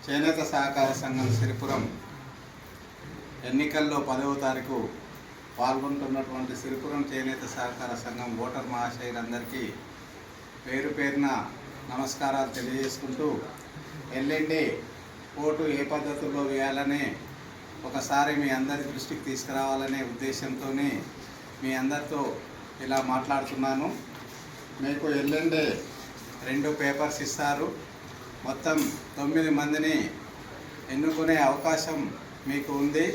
చేనేత సహకార సంఘం సిరిపురం ఎన్నికల్లో 10వ తారీఖు పాల్గొంటున్నటువంటి సిరిపురం చేనేత సహకార సంఘం ఓటర్ మహాశయులందరికీ పేరు పేరున నమస్కారాలు తెలియజేసుకుంటూ ఎల్లుండి ఓటు ఏ పద్ధతుల్లో వేయాలని ఒకసారి మీ అందరి దృష్టికి తీసుకురావాలనే ఉద్దేశంతో మీ అందరితో ఇలా మాట్లాడుతున్నాను. మీకు ఎల్లుండి 2 పేపర్స్ ఇస్తారు. మొత్తం 9 మందిని ఎన్నుకునే అవకాశం మీకు ఉంది.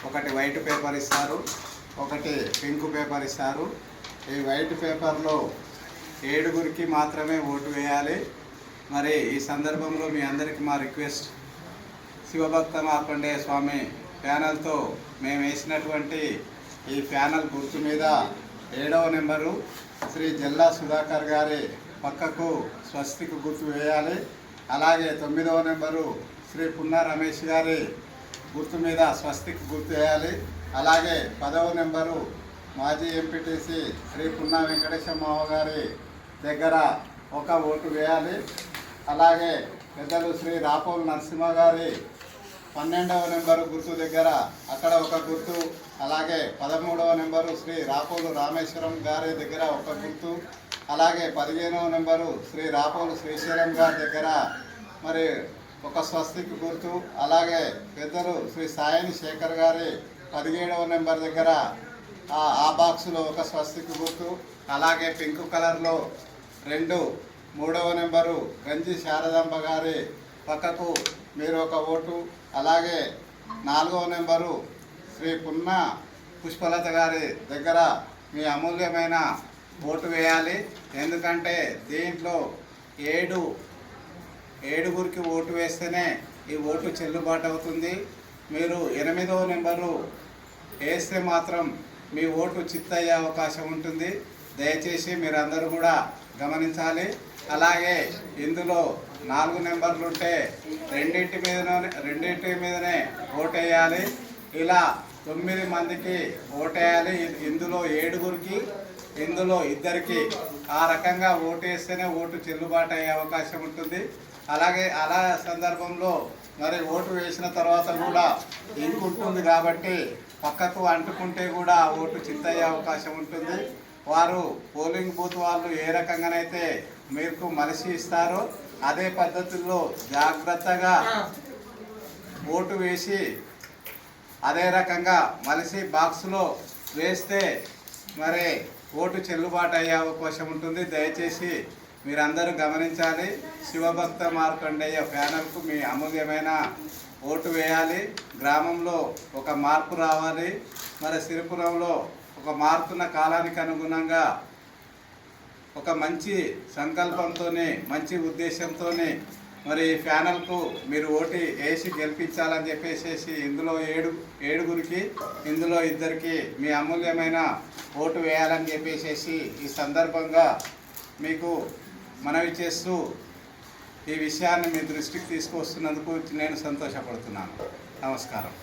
ఒకటి వైట్ పేపర్ ఇస్తారు, ఒకటి పింక్ పేపర్ ఇస్తారు. ఈ వైట్ పేపర్లో 7గురికి మాత్రమే ఓటు వేయాలి. మరి ఈ సందర్భంలో మీ అందరికీ మా రిక్వెస్ట్, శివభక్త మార్కండేయ స్వామి ప్యానల్తో మేము వేసినటువంటి ఈ ప్యానల్ గుర్తు మీద 7వ నెంబరు శ్రీ జల్లా సుధాకర్ గారి పక్కకు స్వస్తికి గుర్తు వేయాలి. అలాగే 9వ నెంబరు శ్రీ పున్నా రమేష్ గారి గుర్తు మీద స్వస్తికి గుర్తు వేయాలి. అలాగే 10వ నెంబరు మాజీ ఎంపీటీసీ శ్రీ పున్నా వెంకటేశ్వరరావు గారి దగ్గర ఒక ఓటు వేయాలి. అలాగే పెద్దలు శ్రీ రాపోలు నరసింహ గారి 12వ నెంబరు గుర్తు దగ్గర అక్కడ ఒక గుర్తు. అలాగే 13వ నెంబరు శ్రీ రాపోలు రామేశ్వరం గారి దగ్గర ఒక గుర్తు. అలాగే 15వ నెంబరు శ్రీ రాపోలు శ్రీశైలం గారి దగ్గర మరి ఒక స్వస్తికి గుర్తు. అలాగే పెద్దలు శ్రీ సాయని శేఖర్ గారి 17వ నెంబర్ దగ్గర ఆ బాక్సులో ఒక స్వస్తికి గుర్తు. అలాగే పింక్ కలర్లో 2 3వ నెంబరు గంజి శారదాంబ గారి పక్కకు మీరు ఒక ఓటు. అలాగే 4వ నెంబరు శ్రీ పున్నా పుష్పలత గారి దగ్గర మీ అమూల్యమైన ఓటు వేయాలి. ఎందుకంటే దీంట్లో 7గురికి ఓటు వేస్తేనే ఈ ఓటు చెల్లుబాటు అవుతుంది. మీరు 8వ నెంబరు వేస్తే మాత్రం మీ ఓటు చిత్తయ్యే అవకాశం ఉంటుంది. దయచేసి మీరందరూ కూడా గమనించాలి. అలాగే ఇందులో 4 నెంబర్లు ఉంటే రెండింటి మీదనే ఓటేయాలి. ఇలా 9 మందికి ఓటేయాలి. ఇందులో 7గురికి, ఇందులో 2కి ఆ రకంగా ఓటు వేస్తేనే ఓటు చెల్లుబాటు అయ్యే అవకాశం ఉంటుంది. అలాగే అలా సందర్భంలో మరి ఓటు వేసిన తర్వాత కూడా ఇంకు ఉంటుంది కాబట్టి పక్కకు అంటుకుంటే కూడా ఓటు చిత్తయ్యే అవకాశం ఉంటుంది. వారు పోలింగ్ బూత్ వాళ్ళు ఏ రకంగానైతే మీకు మలిసి ఇస్తారో అదే పద్ధతుల్లో జాగ్రత్తగా ఓటు వేసి అదే రకంగా మలిసి బాక్స్లో వేస్తే మరి ఓటు చెల్లుబాటు అయ్యే అవకాశం ఉంటుంది. దయచేసి మీరందరూ గమనించాలి. శివభక్త మార్కండేయ ప్యానల్కు మీ అమూల్యమైన ఓటు వేయాలి. గ్రామంలో ఒక మార్పు రావాలి. మరి సిరిపురంలో ఒక మారుతున్న కాలానికి అనుగుణంగా ఒక మంచి సంకల్పంతో, మంచి ఉద్దేశంతో మరి ఈ ప్యానల్కు మీరు ఓటు వేసి గెలిపించాలని చెప్పేసి ఇందులో 7గురికి, ఇందులో 2కి మీ అమూల్యమైన ఓటు వేయాలని చెప్పేసి ఈ సందర్భంగా మీకు మనవి చేస్తూ ఈ విషయాన్ని మీ దృష్టికి తీసుకొస్తున్నందుకు నేను సంతోషపడుతున్నాను. నమస్కారం.